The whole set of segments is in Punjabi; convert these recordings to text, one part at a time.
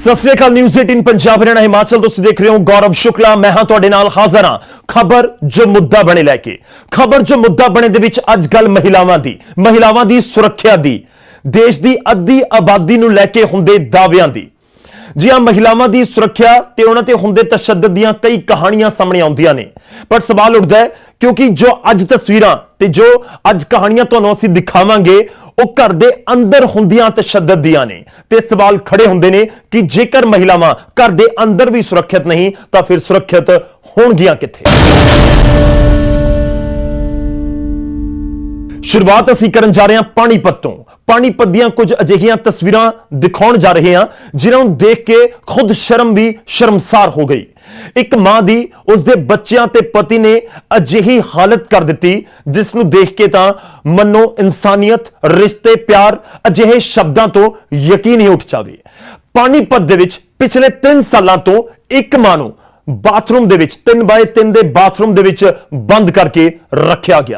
सत श्री अकाल न्यूज़ 18 पंजाब हरियाणा हिमाचल तुसीं देख रहे हो गौरव शुक्ला मैं हां तुहाडे नाल हाज़र हां खबर जो मुद्दा बने लैके खबर जो मुद्दा बने दे विच अज गल महिलावां दी सुरक्षा दी देश दी अद्धी आबादी नूं लैके हुंदे दावियां दी जी हां महिलावां दी सुरक्षा ते उन्हां ते हुंदे तशद्दद दीयां कई कहानियां सामने आउंदियां ने पर सवाल उठदा है क्योंकि जो अज तस्वीरां ते जो अज कहानियां तुहानूं असीं दिखावांगे ਉਹ घर ਦੇ अंदर ਹੁੰਦੀਆਂ तशद्दद ਦੀਆਂ ਨੇ ਤੇ सवाल खड़े ਹੁੰਦੇ ਨੇ कि जेकर महिलावां घर ਦੇ अंदर भी सुरक्षित नहीं ਤਾਂ फिर सुरक्षित ਹੋਣਗੀਆਂ किथे। शुरुआत ਅਸੀਂ ਕਰਨ ਜਾ ਰਹੇ ਹਾਂ ਪਾਣੀਪਤ ਤੋਂ। पानीपत ਦੀਆਂ ਕੁਝ ਅਜਿਹੀਆਂ ਤਸਵੀਰਾਂ ਦਿਖਾਉਣ ਜਾ ਰਹੇ ਹਾਂ ਜਿਨ੍ਹਾਂ ਨੂੰ ਦੇਖ ਕੇ ਖੁਦ ਸ਼ਰਮ ਵੀ ਸ਼ਰਮਸਾਰ ਹੋ ਗਈ। ਇੱਕ ਮਾਂ ਦੀ ਉਸਦੇ ਬੱਚਿਆਂ ਤੇ ਪਤੀ ਨੇ ਅਜਿਹੀ ਹਾਲਤ ਕਰ ਦਿੱਤੀ ਜਿਸ ਨੂੰ ਦੇਖ ਕੇ ਤਾਂ ਮੰਨੋ ਇਨਸਾਨੀਅਤ ਰਿਸ਼ਤੇ ਪਿਆਰ ਅਜਿਹੇ ਸ਼ਬਦਾਂ ਤੋਂ ਯਕੀਨ ਹੀ ਉੱਠ ਜਾਵੇ। ਪਾਣੀਪਤ ਦੇ ਵਿੱਚ ਪਿਛਲੇ 3 ਸਾਲਾਂ ਤੋਂ ਇੱਕ ਮਾਂ ਨੂੰ ਬਾਥਰੂਮ ਦੇ ਵਿੱਚ 3x3 ਦੇ ਬਾਥਰੂਮ ਦੇ ਵਿੱਚ ਬੰਦ ਕਰਕੇ ਰੱਖਿਆ ਗਿਆ।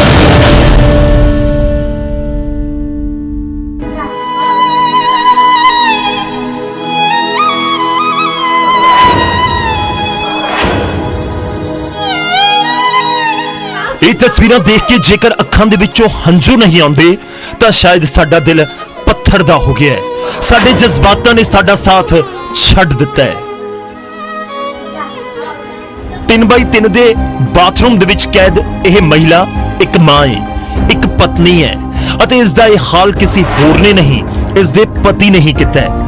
ਇਹ ਤਸਵੀਰਾਂ ਦੇਖ ਕੇ ਜੇਕਰ ਅੱਖਾਂ ਦੇ ਵਿੱਚੋਂ ਹੰਝੂ ਨਹੀਂ ਆਉਂਦੇ ਤਾਂ ਸ਼ਾਇਦ ਸਾਡਾ ਦਿਲ ਪੱਥਰ ਦਾ ਹੋ ਗਿਆ ਹੈ। ਸਾਡੇ ਜਜ਼ਬਾਤਾਂ ਨੇ ਸਾਡਾ ਸਾਥ ਛੱਡ ਦਿੱਤਾ ਹੈ। 3x3 ਦੇ ਬਾਥਰੂਮ ਦੇ ਵਿੱਚ ਕੈਦ ਇਹ ਮਹਿਲਾ ਇੱਕ ਮਾਂ ਹੈ, ਇੱਕ ਪਤਨੀ ਹੈ ਅਤੇ ਇਸ ਦਾ ਇਹ ਹਾਲ ਕਿਸੇ ਹੋਰ ਨੇ ਨਹੀਂ ਇਸ ਦੇ ਪਤੀ ਨੇ ਹੀ ਕੀਤਾ ਹੈ।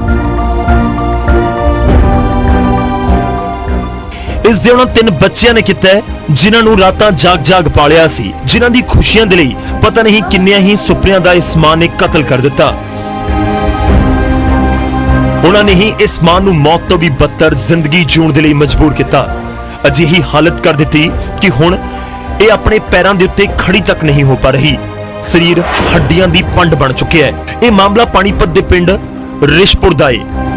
ਇਸ ਦੇ ਉਹਨਾਂ 3 ਬੱਚਿਆਂ ਨੇ ਕੀਤਾ ਹੈ ਜਿਨ੍ਹਾਂ ਨੂੰ ਰਾਤਾਂ ਜਾਗ ਪਾਲਿਆ ਸੀ, ਜਿਨ੍ਹਾਂ ਦੀ ਖੁਸ਼ੀਆਂ ਦੇ ਲਈ ਪਤਾ ਨਹੀਂ ਕਿੰਨਿਆਂ ਹੀ ਸੁਪਨਿਆਂ ਦਾ ਇਸ ਮਾਂ ਨੇ ਕਤਲ ਕਰ ਦਿੱਤਾ। ਉਹਨਾਂ ਨੇ ਹੀ ਇਸ ਮਾਂ ਨੂੰ ਮੌਤ ਤੋਂ ਵੀ ਬੱਤਰ ਜ਼ਿੰਦਗੀ ਜਿਉਣ ਦੇ ਲਈ ਮਜਬੂਰ ਕੀਤਾ। ਅਜਿਹੀ ਹਾਲਤ ਕਰ ਦਿੱਤੀ ਕਿ ਹੁਣ ਇਹ ਆਪਣੇ ਪੈਰਾਂ ਦੇ ਉੱਤੇ ਖੜੀ ਤੱਕ ਨਹੀਂ ਹੋ ਪਾ ਰਹੀ, ਸਰੀਰ ਹੱਡੀਆਂ ਦੀ ਪੰਡ ਬਣ ਚੁੱਕਿਆ ਹੈ। ਇਹ ਮਾਮਲਾ ਪਾਣੀਪਤ ਦੇ ਪਿੰਡ ਰਿਸ਼ਪੁਰ ਦਾ ਹੈ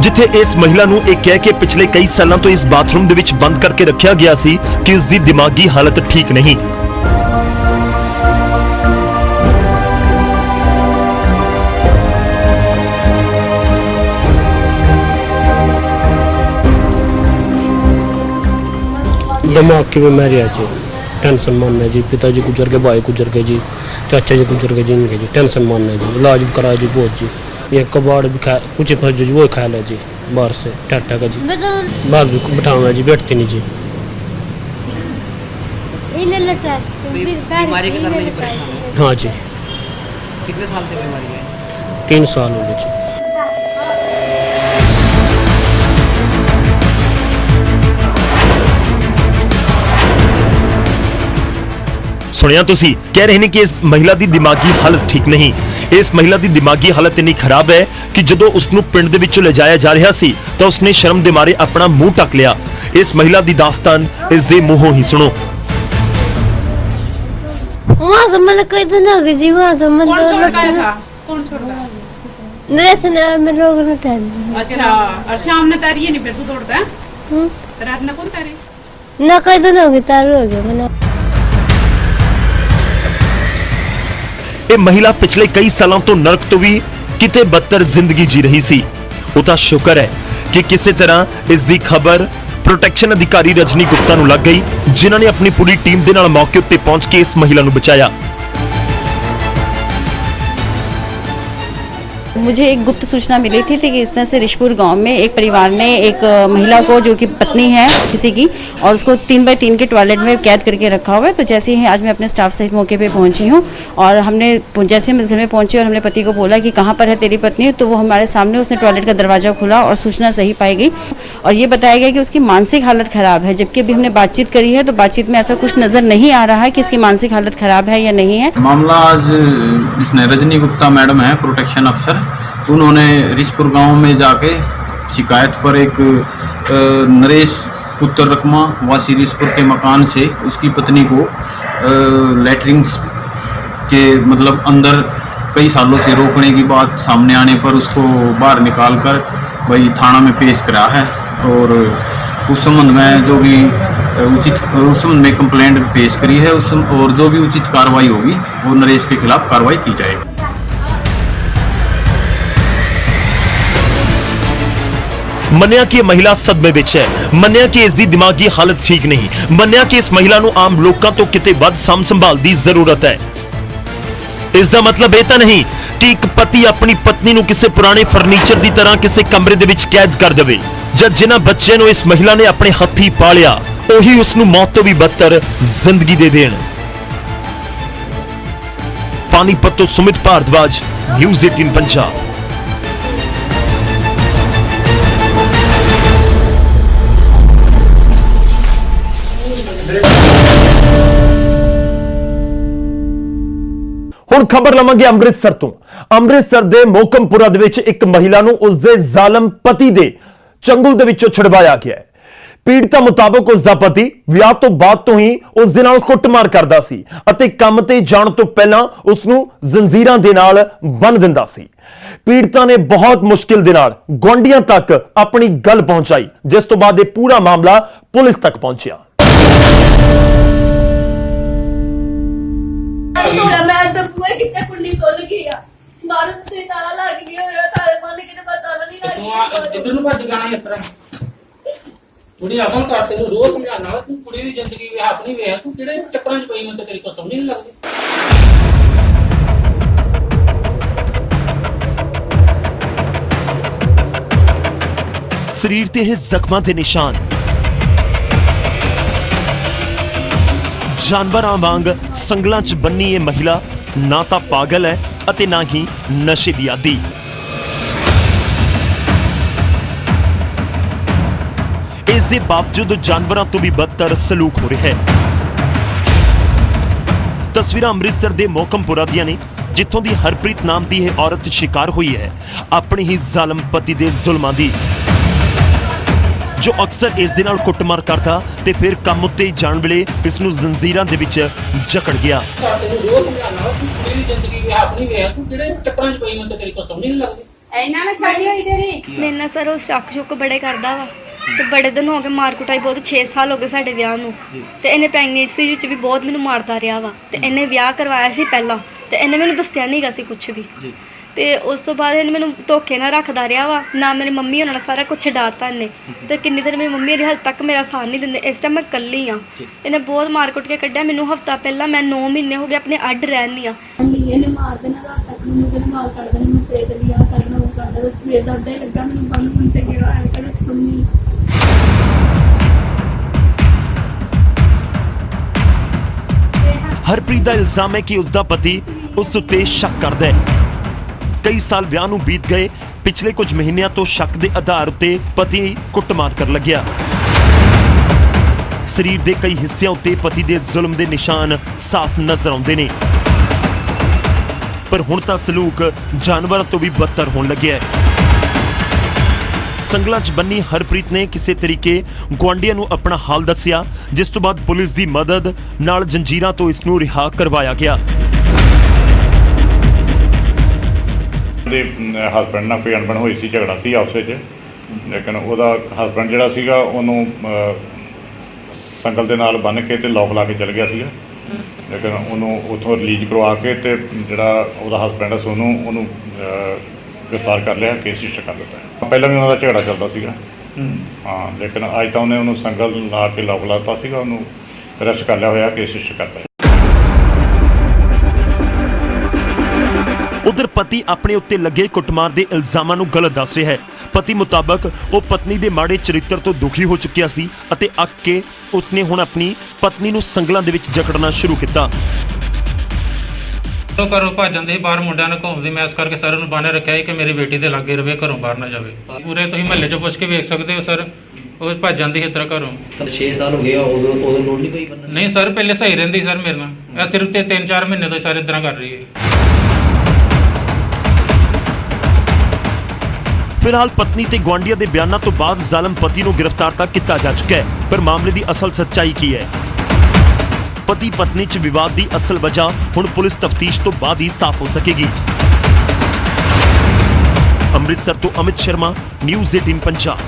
ਜਿੱਥੇ ਇਸ ਮਹਿਲਾ ਨੂੰ ਇਹ ਕਹਿ ਕੇ ਪਿਛਲੇ ਕਈ ਸਾਲਾਂ ਤੋਂ ਇਸ ਬਾਥਰੂਮ ਦੇ ਵਿੱਚ ਬੰਦ ਕਰਕੇ ਰੱਖਿਆ ਗਿਆ ਸੀ ਕਿ ਉਸ ਦੀ ਦਿਮਾਗੀ ਹਾਲਤ ਠੀਕ ਨਹੀਂ। दिमाग की बीमारी है जी, टेंशन मानना जी, पिताजी गुजर गए, भाई गुजर गए जी, चाचा जी गुजर गए जी, इनके जी टेंशन मानना जी, इलाज भी कराया जी बहुत जी, ये कबाड़ भी खा कुछ फस जी वो खा लिया जी बाहर से टाटा का जी, बाहर भी बिठाऊंगा जी, बैठती नहीं जी। हाँ जी। कितने साल से बीमारी है? 3 साल हो गए जी। सुनिया तुसी कह रहे हैं कि इस महिला की दिमागी हालत ठीक नहीं। इस महिला की दिमागी हालत इन्नी खराब है कि जदों उसनूं पिंड दे विचों ले जाया जा रहा सी तो उसने शर्म दे मारे अपना मुंह ढक लिया। इस महिला की दास्तान इस दे मुंहों ही सुनो। वहाँ से मैंने कोई दिन हो गई जी, वहाँ से मैं कौन छोड़ गया था? कौन छोड़ गया? नरेश ने मैं लोग ने उठा दिया। अच्छा, और शाम ने तारी नहीं फिर तू तोड़ता है? रात ने कौन तारी? ना कोई दिन हो गई तारू हो गया मैंने। ਇਹ ਮਹਿਲਾ ਪਿਛਲੇ ਕਈ ਸਾਲਾਂ ਤੋਂ ਨਰਕ ਤੋਂ ਵੀ ਕਿਤੇ ਬੱਤਰ ਜ਼ਿੰਦਗੀ ਜੀ ਰਹੀ ਸੀ। ਉਹ ਤਾਂ ਸ਼ੁਕਰ ਹੈ ਕਿ ਕਿਸੇ ਤਰ੍ਹਾਂ ਇਸ ਦੀ ਖਬਰ ਪ੍ਰੋਟੈਕਸ਼ਨ ਅਧਿਕਾਰੀ ਰਜਨੀ ਗੁਪਤਾ ਨੂੰ ਲੱਗ ਗਈ ਜਿਨ੍ਹਾਂ ਨੇ ਆਪਣੀ ਪੂਰੀ ਟੀਮ ਦੇ ਨਾਲ ਮੌਕੇ ਉੱਤੇ ਪਹੁੰਚ ਕੇ ਇਸ ਮਹਿਲਾ ਨੂੰ ਬਚਾਇਆ। मुझे एक गुप्त सूचना मिली थी कि इस तरह से रिशपुर गांव में एक परिवार ने एक महिला को जो कि पत्नी है किसी की और उसको 3x3 के टॉयलेट में कैद करके रखा हुआ है। तो जैसे ही आज मैं अपने स्टाफ सहित मौके पे पहुंची हूं और हमने जैसे हम इस घर में पहुंचे और हमने पति को बोला कि कहां पर है तेरी पत्नी, तो वो हमारे सामने उसने टॉयलेट का दरवाजा खोला और सूचना सही पाई गई और ये बताया गया कि उसकी मानसिक हालत खराब है। जबकि अभी हमने बातचीत करी है तो बातचीत में ऐसा कुछ नजर नहीं आ रहा है कि इसकी मानसिक हालत खराब है या नहीं है। मामला आज इसने रजनी गुप्ता मैडम है प्रोटेक्शन अफसर, उन्होंने रिशपुर गांव में जाके शिकायत पर एक नरेश पुत्र रकमा वासी रिशपुर के मकान से उसकी पत्नी को लैट्रिन्स के मतलब अंदर कई सालों से रोकने की बात सामने आने पर उसको बाहर निकाल कर भाई थाना में पेश करा है और उस संबंध में जो भी उचित उस संबंध में कंप्लेंट पेश करी है और जो भी उचित कार्रवाई होगी वो नरेश के खिलाफ कार्रवाई की जाएगी। ਮੰਨਿਆ ਕਿ ਇਹ ਮਹਿਲਾ ਸਦਮੇ ਵਿੱਚ ਹੈ, ਮੰਨਿਆ ਕਿ ਇਸ ਦੀ ਦਿਮਾਗੀ ਹਾਲਤ ਠੀਕ ਨਹੀਂ, ਮੰਨਿਆ ਕਿ ਇਸ ਮਹਿਲਾ ਨੂੰ ਆਮ ਲੋਕਾਂ ਤੋਂ ਕਿਤੇ ਵੱਧ ਸਾਂਭ ਸੰਭਾਲ ਦੀ ਜ਼ਰੂਰਤ ਹੈ। ਇਸ ਦਾ ਮਤਲਬ ਇਹ ਤਾਂ ਨਹੀਂ ਕਿ ਇੱਕ ਪਤੀ ਆਪਣੀ ਪਤਨੀ ਨੂੰ ਕਿਸੇ ਪੁਰਾਣੇ ਫਰਨੀਚਰ ਦੀ ਤਰ੍ਹਾਂ ਕਿਸੇ ਕਮਰੇ ਦੇ ਵਿੱਚ ਕੈਦ ਕਰ ਦੇਵੇ। ਜਦ ਜਿਨ੍ਹਾਂ ਬੱਚਿਆਂ ਨੂੰ ਇਸ ਮਹਿਲਾ ਨੇ ਆਪਣੇ ਹੱਥੀਂ ਪਾਲਿਆ ਉਹੀ ਉਸ ਨੂੰ ਮੌਤ ਤੋਂ ਵੀ ਬੱਤਰ ਜ਼ਿੰਦਗੀ ਦੇ ਦੇਣ। ਪਾਣੀਪਤ ਤੋਂ ਸੁਮਿਤ ਭਾਰਦਵਾਜ, ਨਿਊਜ਼ 18 ਪੰਜਾਬ। ਹੁਣ ਖਬਰ ਲਵਾਂਗੇ ਅੰਮ੍ਰਿਤਸਰ ਤੋਂ। ਅੰਮ੍ਰਿਤਸਰ ਦੇ ਮੋਕਮਪੁਰਾ ਦੇ ਵਿੱਚ ਇੱਕ ਮਹਿਲਾ ਨੂੰ ਉਸਦੇ ਜ਼ਾਲਮ ਪਤੀ ਦੇ ਚੰਗੁਲ ਦੇ ਵਿੱਚੋਂ ਛੁਡਵਾਇਆ ਗਿਆ ਹੈ। ਪੀੜਤਾ ਮੁਤਾਬਕ ਉਸ ਦਾ ਪਤੀ ਵਿਆਹ ਤੋਂ ਬਾਅਦ ਤੋਂ ਹੀ ਉਸ ਦੇ ਨਾਲ ਕੁੱਟਮਾਰ ਕਰਦਾ ਸੀ ਅਤੇ ਕੰਮ ਤੇ ਜਾਣ ਤੋਂ ਪਹਿਲਾਂ ਉਸ ਨੂੰ ਜ਼ੰਜੀਰਾਂ ਦੇ ਨਾਲ ਬੰਨ੍ਹ ਦਿੰਦਾ ਸੀ। ਪੀੜਤਾ ਨੇ ਬਹੁਤ ਮੁਸ਼ਕਿਲ ਦੇ ਨਾਲ ਗੁਆਂਢੀਆਂ ਤੱਕ ਆਪਣੀ ਗੱਲ ਪਹੁੰਚਾਈ, ਜਿਸ ਤੋਂ ਬਾਅਦ ਇਹ ਪੂਰਾ ਮਾਮਲਾ ਪੁਲਿਸ ਤੱਕ ਪਹੁੰਚਿਆ। ਮੈਂ ਦਸੂਏ ਕਿੱਥੇ ਕੁੰਡੀ ਖੁੱਲ ਗਈ ਆ, ਬਾਹਰ ਤੇ ਤਾਲਾ ਲੱਗ ਗਿਆ ਹੋਇਆ, ਤਾਲੇ ਮਾਰਨ ਕਿਤੇ ਪਤਾ ਨਹੀਂ ਲੱਗਦਾ। ਇੱਧਰ ਨੂੰ ਭੱਜ ਜਾਣਾ ਇਸ ਤਰ੍ਹਾਂ ਕੁੜੀ ਆਗਮ ਕਰਦੇ ਨੂੰ ਰੋਜ਼ ਸਮਝਾਣਾ ਤੂੰ ਕੁੜੀ ਦੀ ਜ਼ਿੰਦਗੀ ਵੇ ਆਪਣੀ ਵੇ ਤੂੰ ਕਿਹੜੇ ਚੱਕਰਾਂ 'ਚ ਪਈ ਮੈਨੂੰ ਤੇ ਤੇਰੀ ਕੋ ਸਮਝ ਨਹੀਂ ਲੱਗਦੀ। ਸਰੀਰ ਤੇ ਇਹ ਜ਼ਖਮਾਂ ਦੇ ਨਿਸ਼ਾਨ ਜਾਨਵਰਾਂ ਵਾਂਗ ਸੰਗਲਾਂ 'ਚ ਬੰਨੀ ਇਹ ਮਹਿਲਾ ਨਾ ਤਾਂ ਪਾਗਲ ਹੈ ਅਤੇ ਨਾ ਹੀ ਨਸ਼ੇ ਦੀ ਆਦੀ। ਇਸ ਦੇ ਬਾਵਜੂਦ ਜਾਨਵਰਾਂ ਤੋਂ ਵੀ ਬਦਤਰ ਸਲੂਕ ਹੋ ਰਿਹਾ ਹੈ। ਤਸਵੀਰਾਂ ਅੰਮ੍ਰਿਤਸਰ ਦੇ ਮੋਕਮਪੁਰਾ ਦੀਆਂ ਨੇ, ਜਿੱਥੋਂ ਦੀ ਹਰਪ੍ਰੀਤ ਨਾਮ ਦੀ ਇਹ ਔਰਤ ਸ਼ਿਕਾਰ ਹੋਈ ਹੈ ਆਪਣੇ ਹੀ ਜ਼ਾਲਮ ਪਤੀ ਦੇ ਜ਼ੁਲਮਾਂ ਦੀ, ਜੋ ਅਕਸਰ ਇਸ ਦੇ ਨਾਲ ਕੁੱਟਮਾਰ ਕਰਦਾ ਤੇ ਫਿਰ ਕੰਮ ਉੱਤੇ ਜਾਣ ਵੇਲੇ ਇਸ ਨੂੰ ਜ਼ੰਜੀਰਾਂ ਦੇ ਵਿੱਚ ਜਕੜ ਗਿਆ। ਤੈਨੂੰ ਰੋਜ਼ ਸਮਝਾਣਾ ਤੂੰ ਕੁੜੀ ਦੀ ਜ਼ਿੰਦਗੀ ਵੇ ਆਪਣੀ ਵੇ ਤੂੰ ਕਿਹੜੇ ਚੱਕਰਾਂ 'ਚ ਪਈ ਮੈਨੂੰ ਤੇ ਤੇਰੀ ਕੋ ਸਮਝ ਨਹੀਂ ਲੱਗਦੀ। ਇਹਨਾਂ ਨੇ ਛੱਡੀ ਹੋਈ ਤੇਰੀ ਮੇਰੇ ਨਾਲ ਸਰ ਉਹ ਸ਼ੱਕ ਬੜੇ ਕਰਦਾ ਵਾ ਤੇ ਬੜੇ ਦਿਨ ਹੋ ਗਏ ਮਾਰ ਕੁਟਾਈ ਬਹੁਤ 6 ਸਾਲ ਹੋ ਗਏ ਸਾਡੇ ਵਿਆਹ ਨੂੰ ਤੇ ਇਹਨੇ ਪ੍ਰੈਗਨੈਂਸੀ ਵਿੱਚ ਵੀ ਬਹੁਤ ਮੈਨੂੰ ਮਾਰਦਾ ਰਿਹਾ ਵਾ ਤੇ ਇਹਨੇ ਵਿਆਹ ਕਰਵਾਇਆ ਸੀ ਪਹਿਲਾਂ ਤੇ ਇਹਨੇ ਮੈਨੂੰ ਦੱਸਿਆ ਨਹੀਂਗਾ ਸੀ ਕੁਝ ਵੀ ਤੇ ਉਸ ਤੋਂ ਬਾਅਦ ਇਹਨੇ ਮੈਨੂੰ ਧੋਖੇ ਨਾਲ ਰੱਖਦਾ ਰਿਹਾ ਵਾ ਨਾ ਮੇਰੀ ਮੰਮੀ ਉਹਨਾਂ ਨੇ ਸਾਰਾ ਕੁਝ ਛਡਾਤਾ ਇਹਨੇ ਤੇ ਕਿੰਨੀ ਦੇਰ ਮੇਰੀ ਮੰਮੀ ਹਜੇ ਤੱਕ ਮੇਰਾ ਸਾਥ ਨਹੀਂ ਦਿੰਦੇ। ਇਸ ਟਾਈਮ ਮੈਂ ਇਕੱਲੀ ਆ, ਇਹਨੇ ਬਹੁਤ ਮਾਰ ਕੁੱਟ ਕੇ ਕੱਢਿਆ ਮੈਨੂੰ। ਹਫਤਾ ਪਹਿਲਾਂ ਮੈਂ 9 ਮਹੀਨੇ ਹੋ ਗਏ ਆਪਣੇ ਅੱਡ ਰਹਿਣੀ ਆ। ਇਹਨੇ ਮਾਰ ਦੇਣਾ ਰਾਤ ਤੱਕ ਮੈਨੂੰ ਤੇ ਮਾਰ ਕੱਢ ਦੇਣਾ, ਮੈਂ ਤੇ ਵਿਆਹ ਕਰਨਾ ਉਹ ਕਰਦਾ ਸਵੇਰ ਦਾ ਅੱਧਾ ਲੱਗਾ ਮੈਨੂੰ ਬੰਨ ਤੇ ਗਿਆ ਐ ਕਦੇ ਸੁਣੀ। ਹਰਪ੍ਰੀਤ ਦਾ ਇਲਜ਼ਾਮ ਹੈ ਕਿ ਉਸ ਦਾ ਪਤੀ ਉਸ ਉੱਤੇ ਸ਼ੱਕ ਕਰਦਾ ਹੈ। ਕਈ ਸਾਲ ਵਿਆਹ ਨੂੰ ਬੀਤ ਗਏ, ਪਿਛਲੇ ਕੁਝ ਮਹੀਨਿਆਂ ਤੋਂ ਸ਼ੱਕ ਦੇ ਆਧਾਰ ਉੱਤੇ ਪਤੀ ਕੁੱਟਮਾਰ ਕਰਨ ਲੱਗਿਆ। ਸਰੀਰ ਦੇ ਕਈ ਹਿੱਸਿਆਂ ਉੱਤੇ ਪਤੀ ਦੇ ਜ਼ੁਲਮ ਦੇ ਨਿਸ਼ਾਨ ਸਾਫ਼ ਨਜ਼ਰ ਆਉਂਦੇ ਨੇ, ਪਰ ਹੁਣ ਤਾਂ ਸਲੂਕ ਜਾਨਵਰਾਂ ਤੋਂ ਵੀ ਬਦਤਰ ਹੋਣ ਲੱਗਿਆ ਹੈ। ਸੰਗਲਾਂ 'ਚ ਬੰਨੀ ਹਰਪ੍ਰੀਤ ਨੇ ਕਿਸੇ ਤਰੀਕੇ ਗੁਆਂਢੀਆਂ ਨੂੰ ਆਪਣਾ ਹਾਲ ਦੱਸਿਆ, ਜਿਸ ਤੋਂ ਬਾਅਦ ਪੁਲਿਸ ਦੀ ਮਦਦ ਨਾਲ ਜੰਜੀਰਾਂ ਤੋਂ ਇਸ ਨੂੰ ਰਿਹਾ ਕਰਵਾਇਆ ਗਿਆ। ਦੇ ਹਸਬੈਂਡ ਨਾਲ ਕੋਈ ਅਣਬਣ ਹੋਈ ਸੀ, ਝਗੜਾ ਸੀ ਆਪਸ ਵਿੱਚ, ਲੇਕਿਨ ਉਹਦਾ ਹਸਬੈਂਡ ਜਿਹੜਾ ਸੀਗਾ ਉਹਨੂੰ ਸੰਗਲ ਦੇ ਨਾਲ ਬੰਨ੍ਹ ਕੇ ਤੇ ਲੋਕ ਲਾ ਕੇ ਚਲ ਗਿਆ ਸੀਗਾ, ਲੇਕਿਨ ਉਹਨੂੰ ਉੱਥੋਂ ਰਿਲੀਜ਼ ਕਰਵਾ ਕੇ ਤੇ ਜਿਹੜਾ ਉਹਦਾ ਹਸਬੈਂਡ ਸੋਨੂੰ ਉਹਨੂੰ ਗ੍ਰਿਫਤਾਰ ਕਰ ਲਿਆ, ਕੇਸ ਰਜਿਸਟਰ ਕਰ ਦਿੱਤਾ। ਪਹਿਲਾਂ ਵੀ ਉਹਨਾਂ ਦਾ ਝਗੜਾ ਚੱਲਦਾ ਸੀਗਾ ਹਾਂ, ਲੇਕਿਨ ਅੱਜ ਤਾਂ ਉਹਨੇ ਉਹਨੂੰ ਸੰਗਲ ਲਾ ਕੇ ਲੋਕ ਲਾਤਾ ਸੀਗਾ, ਉਹਨੂੰ ਅਰੈਸਟ ਕਰ ਲਿਆ ਹੋਇਆ, ਕੇਸ ਰਜਿਸਟਰ ਕਰਤਾ। ਉਧਰ ਪਤੀ ਆਪਣੇ ਉੱਤੇ ਲੱਗੇ ਕੁੱਟਮਾਰ ਦੇ ਇਲਜ਼ਾਮਾਂ ਨੂੰ ਗਲਤ ਦੱਸ ਰਿਹਾ ਹੈ। ਪਤੀ ਮੁਤਾਬਕ ਉਹ ਪਤਨੀ ਦੇ ਮਾੜੇ ਚਰਿੱਤਰ ਤੋਂ ਦੁਖੀ ਹੋ ਚੁੱਕਿਆ ਸੀ ਅਤੇ ਅੱਕ ਕੇ ਉਸਨੇ ਹੁਣ ਆਪਣੀ ਪਤਨੀ ਨੂੰ ਸੰਗਲਾਂ ਦੇ ਵਿੱਚ ਜਕੜਨਾ ਸ਼ੁਰੂ ਕੀਤਾ। ਘਰੋਂ ਭੱਜ ਜਾਂਦੇ ਸੀ ਬਾਹਰ, ਮੁੰਡਿਆਂ ਨੂੰ ਘੁੰਮਦੇ, ਮੈਂ ਇਸ ਕਰਕੇ ਸਰ ਨੂੰ ਬਾਹਰ ਰੱਖਿਆ ਸੀ ਕਿ ਮੇਰੀ ਬੇਟੀ ਦੇ ਲਾਗੇ ਰਵੇ, ਘਰੋਂ ਬਾਹਰ ਨਾ ਜਾਵੇ। ਪੂਰੇ ਤੁਸੀਂ ਮਹੱਲੇ 'ਚ ਪੁੱਛ ਕੇ ਵੇਖ ਸਕਦੇ ਹੋ ਸਰ, ਉਹ ਭੱਜ ਜਾਂਦੀ ਸੀ ਇਸ ਤਰ੍ਹਾਂ ਘਰੋਂ। 6 ਸਾਲ ਹੋ ਗਏ, ਉਦੋਂ ਲੋੜ ਨਹੀਂ ਕੋਈ ਬੰਦਾ। ਨਹੀਂ ਸਰ, ਪਹਿਲੇ ਸਹੀ ਰਹਿੰਦੀ ਸਰ ਮੇਰੇ ਨਾਲ, ਇਹ ਸਿਰਫ ਤੇ 3-4 ਮਹੀਨੇ ਤੋਂ ਸਾਰੇ ਇਦਾਂ ਕਰ ਰਹੀ ਹੈ। ਫਿਲਹਾਲ ਪਤਨੀ ਤੇ ਗੁਆਂਢੀਆਂ ਦੇ ਬਿਆਨਾਂ ਤੋਂ ਬਾਅਦ ਜ਼ਾਲਮ ਪਤੀ ਨੂੰ ਗ੍ਰਿਫਤਾਰ ਤਾਂ ਕੀਤਾ ਜਾ ਚੁੱਕਾ ਹੈ, ਪਰ ਮਾਮਲੇ ਦੀ ਅਸਲ ਸੱਚਾਈ ਕੀ ਹੈ? ਪਤੀ ਪਤਨੀ 'ਚ ਵਿਵਾਦ ਦੀ ਅਸਲ ਵਜ੍ਹਾ ਹੁਣ ਪੁਲਿਸ ਤਫਤੀਸ਼ ਤੋਂ ਬਾਅਦ ਹੀ ਸਾਫ਼ ਹੋ ਸਕੇਗੀ। ਅੰਮ੍ਰਿਤਸਰ ਤੋਂ ਅਮਿਤ ਸ਼ਰਮਾ, ਨਿਊਜ਼ 18 ਪੰਜਾਬ।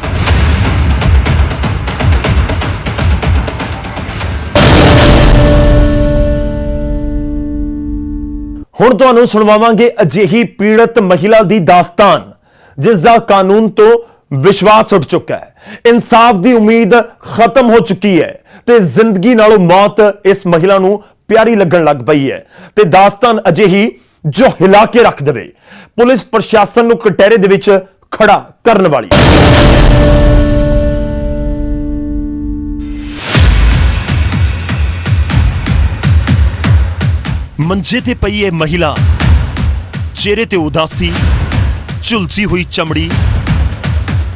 ਹੁਣ ਤੁਹਾਨੂੰ ਸੁਣਵਾਵਾਂਗੇ ਅਜਿਹੀ ਪੀੜਤ ਮਹਿਲਾ ਦੀ ਦਾਸਤਾਨ, ਜਿਸ ਦਾ ਕਾਨੂੰਨ ਤੋਂ ਵਿਸ਼ਵਾਸ ਉੱਠ ਚੁੱਕਾ ਹੈ, ਇਨਸਾਫ ਦੀ ਉਮੀਦ ਖਤਮ ਹੋ ਚੁੱਕੀ ਹੈ ਤੇ ਜ਼ਿੰਦਗੀ ਨਾਲੋਂ ਮੌਤ ਇਸ ਮਹਿਲਾ ਨੂੰ ਪਿਆਰੀ ਲੱਗਣ ਲੱਗ ਪਈ ਹੈ ਤੇ ਦਾਸਤਾਨ ਅਜੇ ਹੀ ਜੋ ਹਿਲਾ ਕੇ ਰੱਖ ਦੇਵੇ, ਪੁਲਿਸ ਪ੍ਰਸ਼ਾਸਨ ਨੂੰ ਕਟਹਿਰੇ ਦੇ ਵਿੱਚ ਖੜਾ ਕਰਨ ਵਾਲੀ। ਮੰਜੇ ਤੇ ਪਈ ਇਹ ਮਹਿਲਾ, ਚਿਹਰੇ ਤੇ ਉਦਾਸੀ, ਝੁਲਸੀ ਹੋਈ ਚਮੜੀ